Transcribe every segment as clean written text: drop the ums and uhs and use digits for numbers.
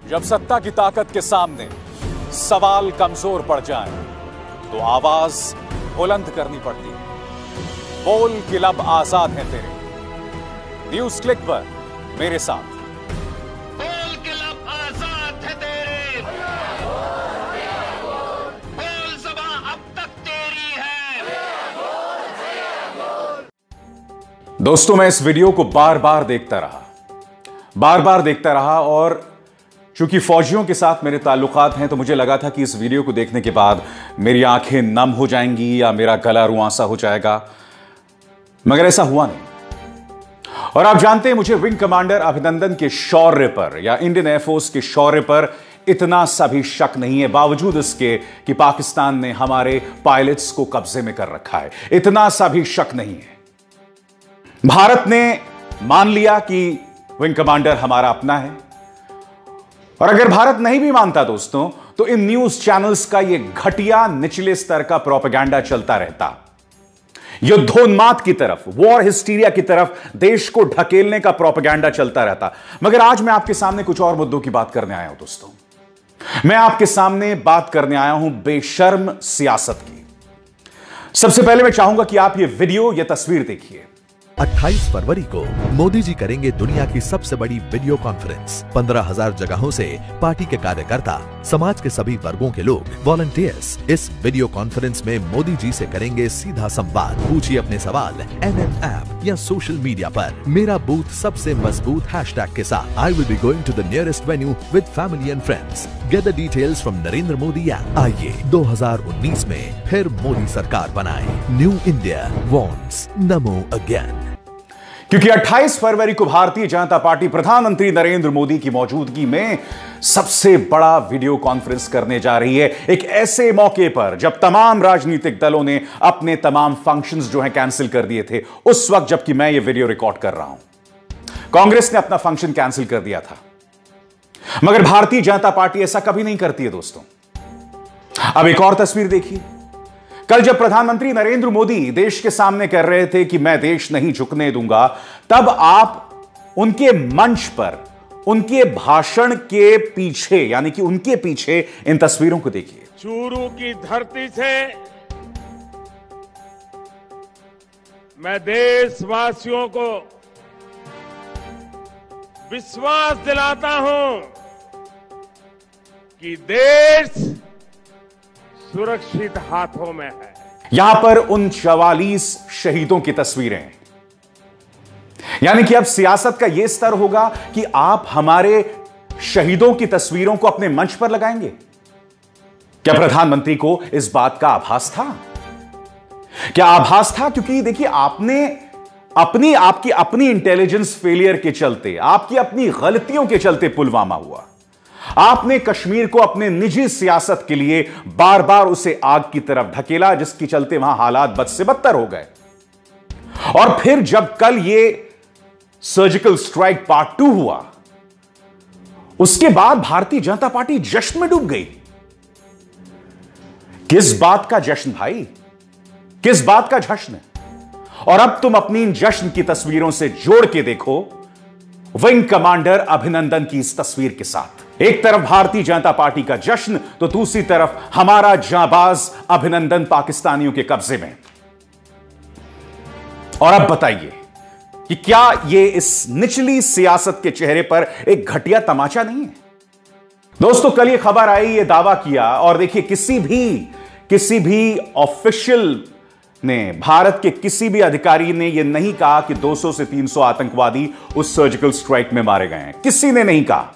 जब सत्ता की ताकत के सामने सवाल कमजोर पड़ जाए तो आवाज बुलंद करनी पड़ती है। बोल कि लब आजाद हैं तेरे। न्यूज क्लिक पर मेरे साथ। बोल के लब आजाद है तेरे, बोल ज़बां अब तक तेरी है। दोस्तों, मैं इस वीडियो को बार बार देखता रहा और चूंकि फौजियों के साथ मेरे ताल्लुकात हैं तो मुझे लगा था कि इस वीडियो को देखने के बाद मेरी आंखें नम हो जाएंगी या मेरा गला रुआंसा हो जाएगा, मगर ऐसा हुआ नहीं। और आप जानते हैं, मुझे विंग कमांडर अभिनंदन के शौर्य पर या इंडियन एयरफोर्स के शौर्य पर इतना सा भी शक नहीं है, बावजूद इसके कि पाकिस्तान ने हमारे पायलट्स को कब्जे में कर रखा है। इतना सा भी शक नहीं है। भारत ने मान लिया कि विंग कमांडर हमारा अपना है, और अगर भारत नहीं भी मानता दोस्तों, तो इन न्यूज चैनल्स का यह घटिया निचले स्तर का प्रोपेगेंडा चलता रहता। युद्धोन्माद की तरफ, वॉर हिस्टीरिया की तरफ देश को ढकेलने का प्रोपेगेंडा चलता रहता। मगर आज मैं आपके सामने कुछ और मुद्दों की बात करने आया हूं दोस्तों। मैं आपके सामने बात करने आया हूं बेशर्म सियासत की। सबसे पहले मैं चाहूंगा कि आप यह वीडियो, यह तस्वीर देखिए। 28 फरवरी को मोदी जी करेंगे दुनिया की सबसे बड़ी वीडियो कॉन्फ्रेंस। 15,000 जगहों से पार्टी के कार्यकर्ता, समाज के सभी वर्गों के लोग, वॉलंटियर्स इस वीडियो कॉन्फ्रेंस में मोदी जी से करेंगे सीधा संवाद। पूछिए अपने सवाल NN ऐप या सोशल मीडिया पर मेरा बूथ सबसे मजबूत हैशटैग के साथ। I will be going to the nearest venue with family and friends. Get the details from Narendra Modi app. आइए 2019 में फिर मोदी सरकार बनाए। New India wants NaMo again. क्योंकि 28 फरवरी को भारतीय जनता पार्टी प्रधानमंत्री नरेंद्र मोदी की मौजूदगी में सबसे बड़ा वीडियो कॉन्फ्रेंस करने जा रही है, एक ऐसे मौके पर जब तमाम राजनीतिक दलों ने अपने तमाम फंक्शंस जो हैं कैंसिल कर दिए थे। उस वक्त जबकि मैं ये वीडियो रिकॉर्ड कर रहा हूं, कांग्रेस ने अपना फंक्शन कैंसिल कर दिया था, मगर भारतीय जनता पार्टी ऐसा कभी नहीं करती है दोस्तों। अब एक और तस्वीर देखिए। कल जब प्रधानमंत्री नरेंद्र मोदी देश के सामने कह रहे थे कि मैं देश नहीं झुकने दूंगा, तब आप उनके मंच पर, उनके भाषण के पीछे, यानी कि उनके पीछे इन तस्वीरों को देखिए। चूरू की धरती से मैं देशवासियों को विश्वास दिलाता हूं कि देश सुरक्षित हाथों में है। यहां पर उन 44 शहीदों की तस्वीरें हैं। यानी कि अब सियासत का यह स्तर होगा कि आप हमारे शहीदों की तस्वीरों को अपने मंच पर लगाएंगे। क्या प्रधानमंत्री को इस बात का आभास था? क्या आभास था? क्योंकि देखिए, आपने आपकी अपनी इंटेलिजेंस फेलियर के चलते, आपकी अपनी गलतियों के चलते पुलवामा हुआ। आपने कश्मीर को अपने निजी सियासत के लिए बार बार उसे आग की तरफ ढकेला, जिसके चलते वहां हालात बद से बदतर हो गए। और फिर जब कल ये सर्जिकल स्ट्राइक पार्ट 2 हुआ, उसके बाद भारतीय जनता पार्टी जश्न में डूब गई। किस बात का जश्न भाई, किस बात का जश्न? और अब तुम अपनी इन जश्न की तस्वीरों से जोड़ के देखो विंग कमांडर अभिनंदन की इस तस्वीर के साथ। एक तरफ भारतीय जनता पार्टी का जश्न, तो दूसरी तरफ हमारा जांबाज अभिनंदन पाकिस्तानियों के कब्जे में। और अब बताइए कि क्या यह इस निचली सियासत के चेहरे पर एक घटिया तमाचा नहीं है? दोस्तों, कल यह खबर आई, यह दावा किया, और देखिए किसी भी ऑफिशियल ने, भारत के किसी भी अधिकारी ने यह नहीं कहा कि 200 से 300 आतंकवादी उस सर्जिकल स्ट्राइक में मारे गए हैं। किसी ने नहीं कहा,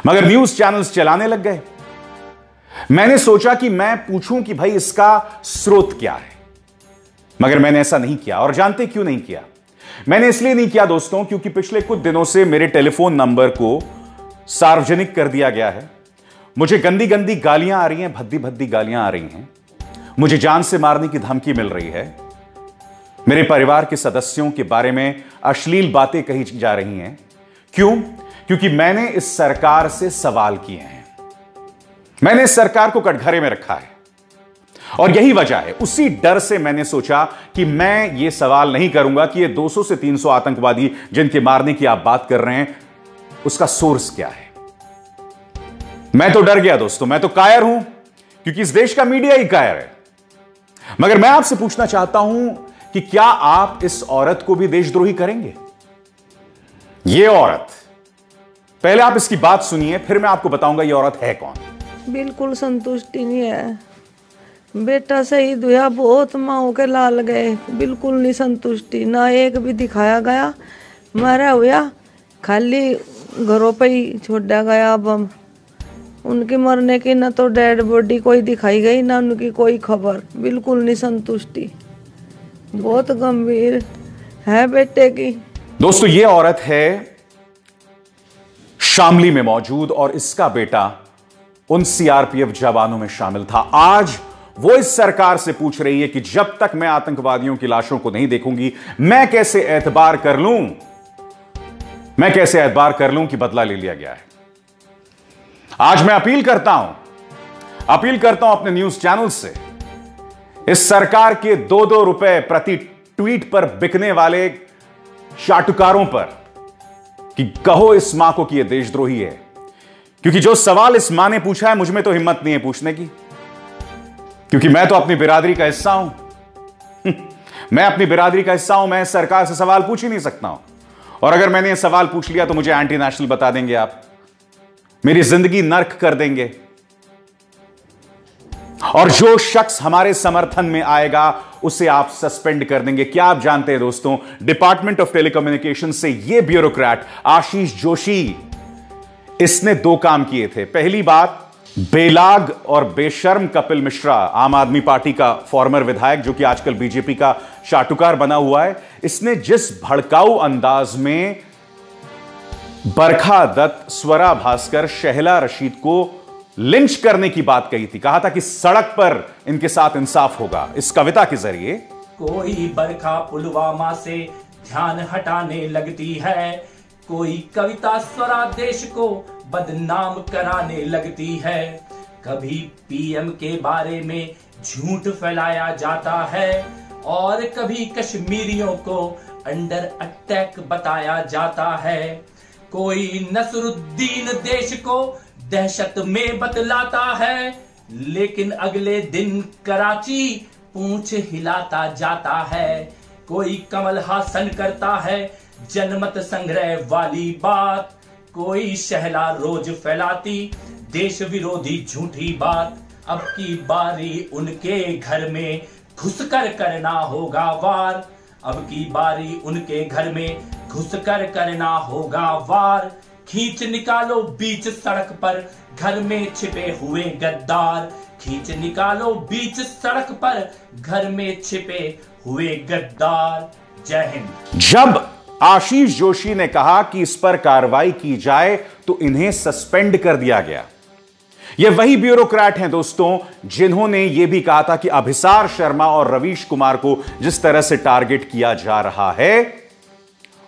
मगर न्यूज चैनल्स चलाने लग गए। मैंने सोचा कि मैं पूछूं कि भाई इसका स्रोत क्या है, मगर मैंने ऐसा नहीं किया। और जानते क्यों नहीं किया? मैंने इसलिए नहीं किया दोस्तों, क्योंकि पिछले कुछ दिनों से मेरे टेलीफोन नंबर को सार्वजनिक कर दिया गया है। मुझे गंदी गंदी गालियां आ रही हैं, भद्दी भद्दी गालियां आ रही हैं। मुझे जान से मारने की धमकी मिल रही है। मेरे परिवार के सदस्यों के बारे में अश्लील बातें कही जा रही हैं। क्यों? क्योंकि मैंने इस सरकार से सवाल किए हैं। मैंने इस सरकार को कटघरे में रखा है, और यही वजह है। उसी डर से मैंने सोचा कि मैं ये सवाल नहीं करूंगा कि ये 200 से 300 आतंकवादी जिनके मारने की आप बात कर रहे हैं, उसका सोर्स क्या है। मैं तो डर गया दोस्तों, मैं तो कायर हूं, क्योंकि इस देश का मीडिया ही कायर है। मगर मैं आपसे पूछना चाहता हूं कि क्या आप इस औरत को भी देशद्रोही करेंगे? यह औरत, पहले आप इसकी बात सुनिए, फिर मैं आपको बताऊंगा यह औरत है कौन। बिल्कुल संतुष्टि नहीं है। बेटा शहीद हुआ, बहुत माओ के लाल गए, बिल्कुल नहीं संतुष्टि, ना एक भी दिखाया गया। मरा हुआ खाली घरों पे ही छोड़ा गया बम। उनके मरने की ना तो डेड बॉडी कोई दिखाई गई, ना उनकी कोई खबर, बिल्कुल नहीं संतुष्टि, बहुत गंभीर है बेटे की। दोस्तों ये औरत है शामली में मौजूद और इसका बेटा उन सीआरपीएफ जवानों में शामिल था। आज वो इस सरकार से पूछ रही है कि जब तक मैं आतंकवादियों की लाशों को नहीं देखूंगी, मैं कैसे एतबार कर लूं कि बदला ले लिया गया है। आज मैं अपील करता हूं अपने न्यूज चैनल से, इस सरकार के 2-2 रुपए प्रति ट्वीट पर बिकने वाले चाटुकारों पर कि कहो इस मां को कि यह देशद्रोही है। क्योंकि जो सवाल इस मां ने पूछा है, मुझ में तो हिम्मत नहीं है पूछने की, क्योंकि मैं तो अपनी बिरादरी का हिस्सा हूं। मैं अपनी बिरादरी का हिस्सा हूं, मैं सरकार से सवाल पूछ ही नहीं सकता हूं। और अगर मैंने यह सवाल पूछ लिया तो मुझे एंटी नेशनल बता देंगे आप, मेरी जिंदगी नर्क कर देंगे। और जो शख्स हमारे समर्थन में आएगा उसे आप सस्पेंड कर देंगे। क्या आप जानते हैं दोस्तों, डिपार्टमेंट ऑफ टेलीकम्युनिकेशन से यह ब्यूरोक्रेट आशीष जोशी, इसने 2 काम किए थे। पहली बात, बेलाग और बेशर्म कपिल मिश्रा, आम आदमी पार्टी का फॉर्मर विधायक जो कि आजकल बीजेपी का चाटुकार बना हुआ है, इसने जिस भड़काऊ अंदाज में बरखा दत्त, स्वरा भास्कर, शहला रशीद को लिंच करने की बात कही थी, कहा था कि सड़क पर इनके साथ इंसाफ होगा, इस कविता के जरिए। कोई बरखा पुलवामा से ध्यान हटाने लगती है, कोई कविता स्वरा देश को बदनाम कराने लगती है, कभी पीएम के बारे में झूठ फैलाया जाता है और कभी कश्मीरियों को अंडर अटैक बताया जाता है, कोई नसरुद्दीन देश को दहशत में बतलाता है, लेकिन अगले दिन कराची पूंछ हिलाता जाता है, कोई कमल हासन करता है जनमत संग्रह वाली बात, कोई शहला रोज फैलाती देश विरोधी झूठी बात। अब की बारी उनके घर में घुसकर करना होगा वार, अब की बारी उनके घर में घुसकर करना होगा वार, खींच निकालो बीच सड़क पर घर में छिपे हुए गद्दार, खींच निकालो बीच सड़क पर घर में छिपे हुए गद्दार। जय हिंद। जब आशीष जोशी ने कहा कि इस पर कार्रवाई की जाए तो इन्हें सस्पेंड कर दिया गया। ये वही ब्यूरोक्रेट हैं दोस्तों जिन्होंने यह भी कहा था कि अभिसार शर्मा और रवीश कुमार को जिस तरह से टारगेट किया जा रहा है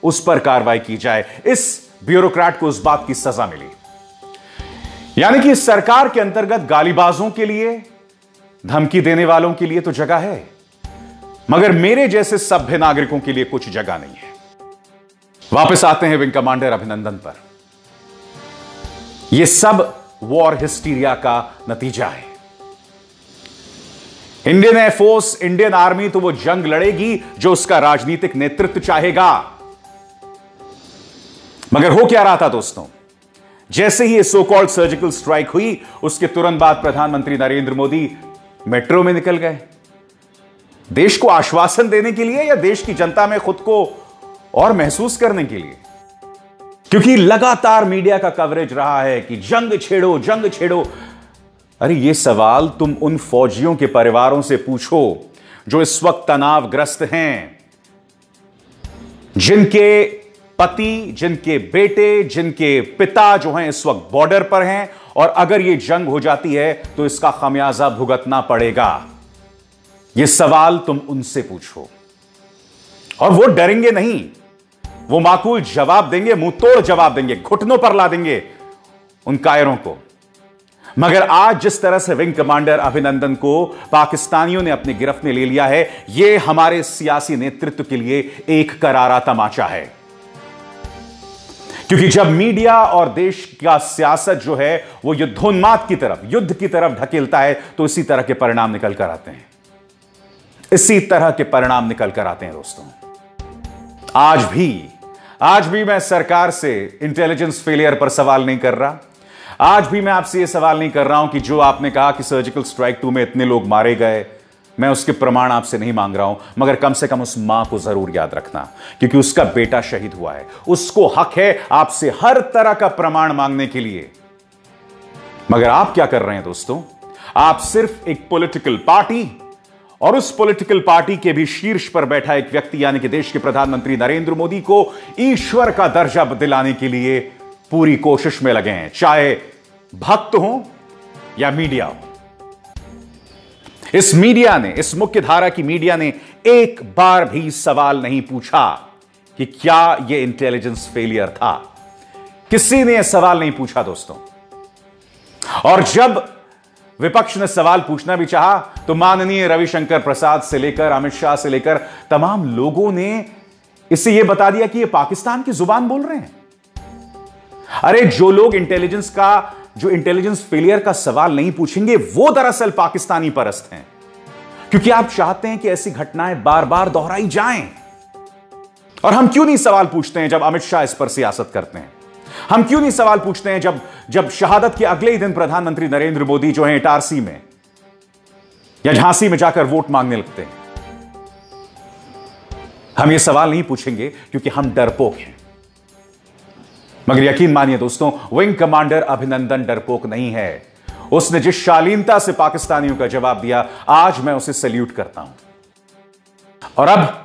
उस पर कार्रवाई की जाए। इस ब्यूरोक्रेट को उस बात की सजा मिली। यानी कि इस सरकार के अंतर्गत गालीबाजों के लिए, धमकी देने वालों के लिए तो जगह है, मगर मेरे जैसे सभ्य नागरिकों के लिए कुछ जगह नहीं है। वापस आते हैं विंग कमांडर अभिनंदन पर। यह सब वॉर हिस्टीरिया का नतीजा है। इंडियन एयरफोर्स, इंडियन आर्मी तो वो जंग लड़ेगी जो उसका राजनीतिक नेतृत्व चाहेगा। मगर हो क्या रहा था दोस्तों, जैसे ही सो कॉल्ड सर्जिकल स्ट्राइक हुई उसके तुरंत बाद प्रधानमंत्री नरेंद्र मोदी मेट्रो में निकल गए, देश को आश्वासन देने के लिए या देश की जनता में खुद को और महसूस करने के लिए। क्योंकि लगातार मीडिया का कवरेज रहा है कि जंग छेड़ो, जंग छेड़ो। अरे ये सवाल तुम उन फौजियों के परिवारों से पूछो जो इस वक्त तनावग्रस्त हैं, जिनके पति, जिनके बेटे, जिनके पिता जो हैं इस वक्त बॉर्डर पर हैं, और अगर यह जंग हो जाती है तो इसका खमियाजा भुगतना पड़ेगा। यह सवाल तुम उनसे पूछो और वो डरेंगे नहीं, वो माकूल जवाब देंगे, मुंह तोड़ जवाब देंगे, घुटनों पर ला देंगे उन कायरों को। मगर आज जिस तरह से विंग कमांडर अभिनंदन को पाकिस्तानियों ने अपनी गिरफ्त में ले लिया है, यह हमारे सियासी नेतृत्व के लिए एक करारा तमाचा है। क्योंकि जब मीडिया और देश का सियासत जो है वो युद्धोन्माद की तरफ, युद्ध की तरफ ढकेलता है, तो इसी तरह के परिणाम निकल कर आते हैं, इसी तरह के परिणाम निकल कर आते हैं दोस्तों। आज भी मैं सरकार से इंटेलिजेंस फेलियर पर सवाल नहीं कर रहा। आज भी मैं आपसे यह सवाल नहीं कर रहा हूं कि जो आपने कहा कि सर्जिकल स्ट्राइक 2 में इतने लोग मारे गए, मैं उसके प्रमाण आपसे नहीं मांग रहा हूं, मगर कम से कम उस मां को जरूर याद रखना, क्योंकि उसका बेटा शहीद हुआ है। उसको हक है आपसे हर तरह का प्रमाण मांगने के लिए। मगर आप क्या कर रहे हैं दोस्तों? आप सिर्फ एक पॉलिटिकल पार्टी और उस पॉलिटिकल पार्टी के भी शीर्ष पर बैठा एक व्यक्ति यानी कि देश के प्रधानमंत्री नरेंद्र मोदी को ईश्वर का दर्जा दिलाने के लिए पूरी कोशिश में लगे हैं, चाहे भक्त हो या मीडिया हो। इस मीडिया ने, इस मुख्य धारा की मीडिया ने एक बार भी सवाल नहीं पूछा कि क्या यह इंटेलिजेंस फेलियर था। किसी ने यह सवाल नहीं पूछा दोस्तों। और जब विपक्ष ने सवाल पूछना भी चाहा तो माननीय रविशंकर प्रसाद से लेकर अमित शाह से लेकर तमाम लोगों ने इससे यह बता दिया कि यह पाकिस्तान की जुबान बोल रहे हैं। अरे जो लोग इंटेलिजेंस फेलियर का सवाल नहीं पूछेंगे वो दरअसल पाकिस्तानी परस्त हैं, क्योंकि आप चाहते हैं कि ऐसी घटनाएं बार बार दोहराई जाएं। और हम क्यों नहीं सवाल पूछते हैं जब अमित शाह इस पर सियासत करते हैं? हम क्यों नहीं सवाल पूछते हैं जब शहादत के अगले ही दिन प्रधानमंत्री नरेंद्र मोदी जो है इटारसी में या झांसी में जाकर वोट मांगने लगते हैं? हम ये सवाल नहीं पूछेंगे क्योंकि हम डरपोक हैं। मगर यकीन मानिए दोस्तों, विंग कमांडर अभिनंदन डरपोक नहीं है। उसने जिस शालीनता से पाकिस्तानियों का जवाब दिया, आज मैं उसे सैल्यूट करता हूं। और अब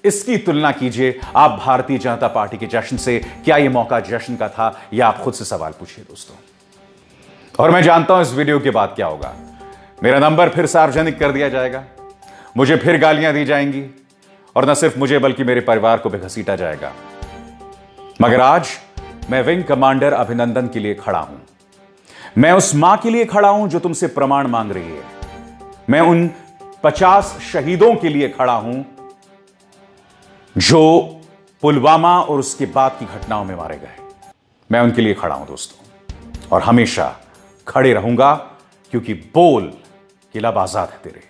इसकी तुलना कीजिए आप भारतीय जनता पार्टी के जश्न से। क्या यह मौका जश्न का था? यह आप खुद से सवाल पूछिए दोस्तों। और मैं जानता हूं इस वीडियो के बाद क्या होगा। मेरा नंबर फिर सार्वजनिक कर दिया जाएगा, मुझे फिर गालियां दी जाएंगी, और न सिर्फ मुझे बल्कि मेरे परिवार को भी घसीटा जाएगा। मगर आज मैं विंग कमांडर अभिनंदन के लिए खड़ा हूं। मैं उस मां के लिए खड़ा हूं जो तुमसे प्रमाण मांग रही है। मैं उन 50 शहीदों के लिए खड़ा हूं जो पुलवामा और उसके बाद की घटनाओं में मारे गए। मैं उनके लिए खड़ा हूं दोस्तों, और हमेशा खड़े रहूंगा, क्योंकि बोल कि लब आजाद है तेरे।